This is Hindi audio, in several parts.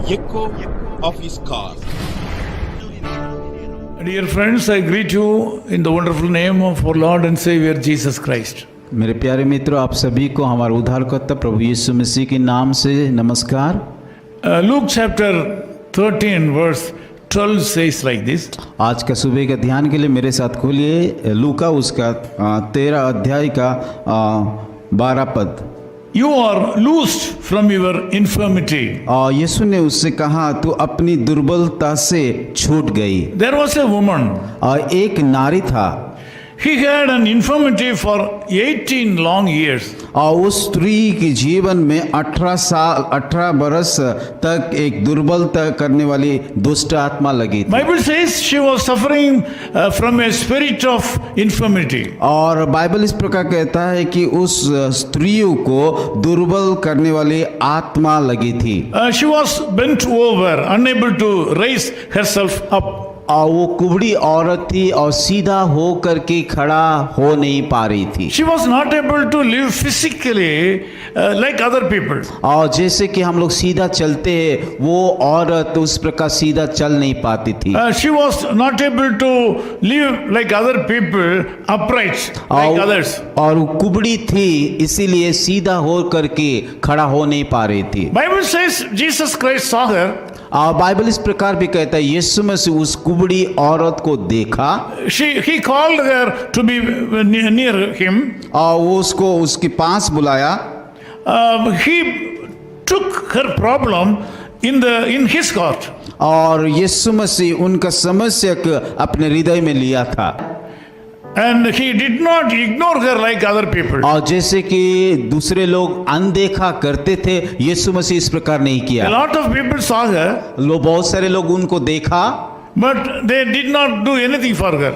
echo of his car. Dear friends, I greet you in the wonderful name of our Lord and Savior Jesus Christ. मेरे प्यारे मित्रों, आप सभी को हमारे उद्धारकर्ता प्रभु यीशु मसीह के नाम से नमस्कार। Luke chapter 13 verse 12 says like this. आज का सुबह के ध्यान के लिए मेरे साथ खोलिए लूका उसका 13 अध्याय का 12 पद। You are loosed from your infirmity. यीशु ने उससे कहा, तू अपनी दुर्बलता से छूट गई। There was a woman. एक नारी था, He had an infirmity for 18 long years. और उस स्त्री के जीवन में 18 बरस तक एक दुर्बलता करने वाली दुष्ट आत्मा लगी थी। Bible says she was suffering from a spirit of infirmity. और बाइबल इस प्रकार कहता है कि उस स्त्री को दुर्बल करने वाली आत्मा लगी थी। She was bent over, unable to raise herself up. और वो कुबड़ी औरत थी और सीधा हो करके खड़ा हो नहीं पा रही थी। She was not able to live physically like other people. और जैसे कि हम लोग सीधा चलते हैं, वो औरत उस प्रकार सीधा चल नहीं पाती थी। She was not able to live like other people, upright like others. और वो कुबड़ी थी, इसीलिए सीधा हो करके खड़ा हो नहीं पा रही थी। Bible says Jesus Christ saw her. और बाइबल इस प्रकार भी कहता है, यीशु मसीह उस कुबड़ी औरत को देखा। He called her to be near him. और वो उसको उसके पास बुलाया। He took her problem in his heart. और यीशु मसीह उनका समस्या को अपने हृदय में लिया था। And he did not ignore her like other people. और जैसे कि दूसरे लोग अनदेखा करते थे, यीशु मसीह इस प्रकार नहीं A किया। lot of people saw her, बहुत सारे लोग उनको देखा, but they did not do anything for her.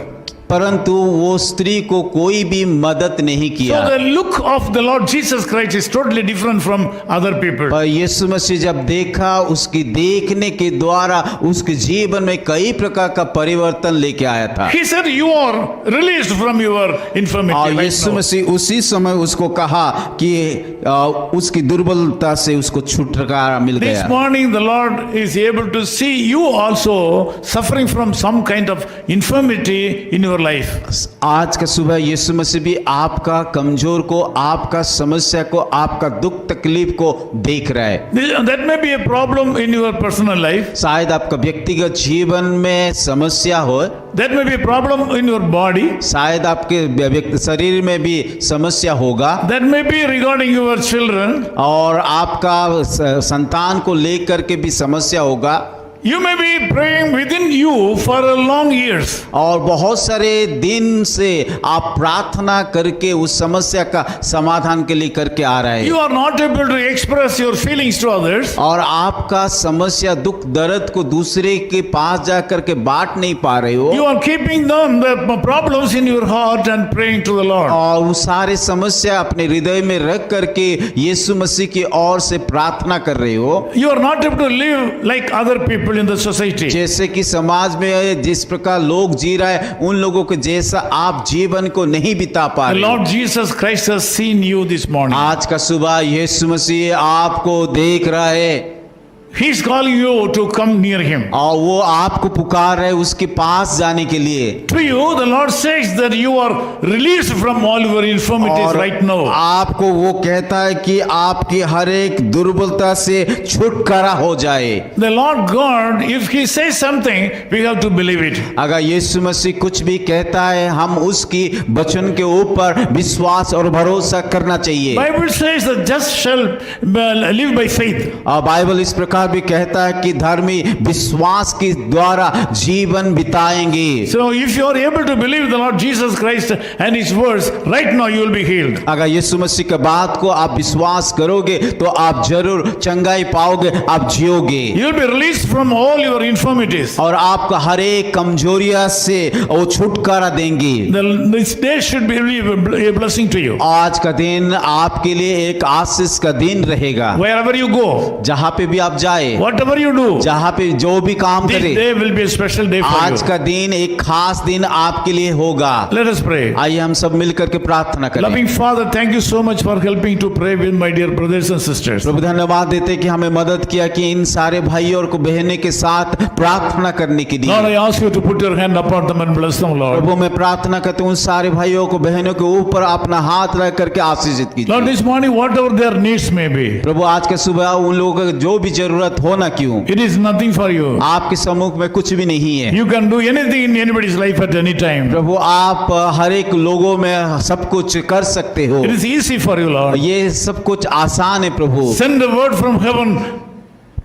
परंतु वो स्त्री को कोई भी मदद नहीं So किया। the look of the Lord Jesus Christ is totally different from other people. पर यीशु मसीह जब देखा, उसकी देखने के द्वारा उसके जीवन में कई प्रकार का परिवर्तन लेके आया था। He said, "You are released from your infirmity." और right यीशु now. मसीह उसी समय उसको कहा कि उसकी दुर्बलता से उसको छुटकारा मिल This गया। morning, the Lord is able to see you also suffering from some kind of infirmity in your life. आज का सुबह यीशु मसीह भी आपका कमजोर को, आपका समस्या को, आपका दुख तकलीफ को देख रहा है। That may be a problem in your personal life. शायद आपका व्यक्तिगत जीवन में समस्या हो, That may be a problem in your body. शायद आपके शरीर में भी समस्या होगा, That may be regarding your children. और आपका संतान को लेकर के भी समस्या होगा। You may be praying within you for a long years. और बहुत सारे दिन से आप प्रार्थना करके उस समस्या का समाधान के लिए करके आ रहे You हैं, are not able to express your feelings to others. और आपका समस्या दुख दर्द को दूसरे के पास जा करके बांट नहीं पा रहे हो, You are keeping them the problems in your heart and praying to the Lord. और वो सारे समस्या अपने हृदय में रख करके यीशु मसीह की ओर से प्रार्थना कर रहे हो। You are not able to live like other people in the society. जैसे कि समाज में जिस प्रकार लोग जी रहा है, उन लोगों के जैसा आप जीवन को नहीं बिता पा The रहे हो। Lord Jesus Christ has seen you this morning. आज का सुबह यीशु मसीह आपको देख रहा है, He is calling you to come near him. और वो आपको पुकार रहे उसके पास जाने के लिए। To you, the Lord says that you are released from all your infirmities और right now. आपको वो कहता है कि आपकी हर एक दुर्बलता से छुटकारा हो जाए। The Lord God, if He says something, we have to believe it. अगर यीशु मसीह कुछ भी कहता है, हम उसकी वचन के ऊपर विश्वास और भरोसा करना चाहिए। Bible says the just shall live by faith. और बाइबल इस प्रकार भी कहता है कि धर्मी विश्वास के द्वारा जीवन बिताएंगे। So if you are able to believe the Lord Jesus Christ and His words, right now you will be healed. अगर यीशु मसीह के बात को आप विश्वास करोगे तो आप जरूर चंगाई पाओगे, आप जियोगे, You will be released from all your infirmities. और आपका हर एक कमजोरिया से वो छुटकारा देंगे। This day should be a blessing to you. आज का दिन आपके लिए एक आशीष का दिन रहेगा। Wherever you go, जहाँ पे भी आप जाए, whatever you do, जहाँ पे जो भी काम this करे, day will be a special day for आज you. का दिन एक खास दिन आपके लिए होगा। Let us pray. आइए हम सब मिलकर के प्रार्थना करें। Loving Father, thank you so much for helping to pray with my dear brothers and sisters. प्रभु धन्यवाद देते कि हमें मदद किया कि इन सारे भाइयों और बहनों के साथ प्रार्थना करने के Lord, लिए। I ask you to put your hand upon them and bless them, Lord. प्रभु मैं प्रार्थना करते हूँ उन सारे भाइयों को बहनों के ऊपर अपना हाथ रख करके आशीषित Lord, कीजिए। this morning, whatever their needs may be, प्रभु आज के सुबह उन लोगों को जो भी जरूरत हो ना क्यों, it is nothing for you. आपके सम्मुख में कुछ भी नहीं है। You can do anything in anybody's life at any time. प्रभु आप हर एक लोगों में सब कुछ कर सकते हो। It is easy for you, Lord. ये सब कुछ आसान है प्रभु। Send a word from heaven.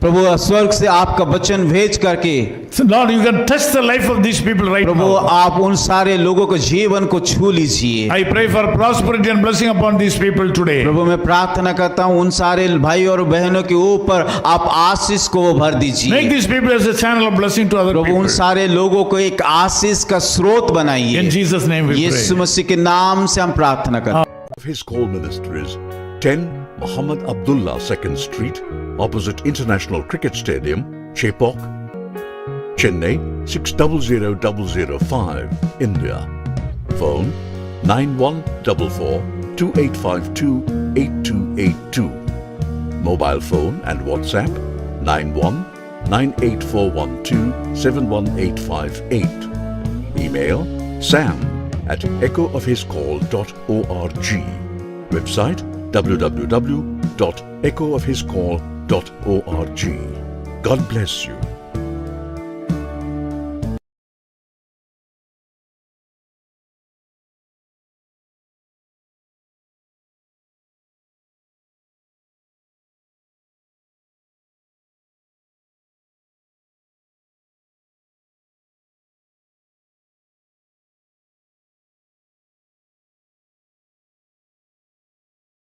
प्रभु स्वर्ग से आपका वचन भेज करके So, Lord, you can touch the life of these people right Prabhu now. आप उन सारे लोगों के जीवन को छू लीजिए। I pray for prosperity and blessing upon these people today. प्रभु मैं प्रार्थना करता हूँ उन सारे भाई और बहनों के ऊपर आप आशीष को भर Make दीजिए। these people as a channel of blessing to other प्रभु उन people. सारे लोगों को एक आशीष का स्रोत In बनाइए। Jesus' name we Yeshu pray. मसीह के नाम से हम प्रार्थना करते हैं। of his call ministries, 10 Muhammad Abdullah 2nd Street, opposite International Cricket Stadium, Chepauk, Chennai 600005, India. Phone 9144-2852-8282. Mobile phone and WhatsApp 91-98412-71858. Email sam@echoofhiscall.org. Website www.echoofhiscall.org. God bless you.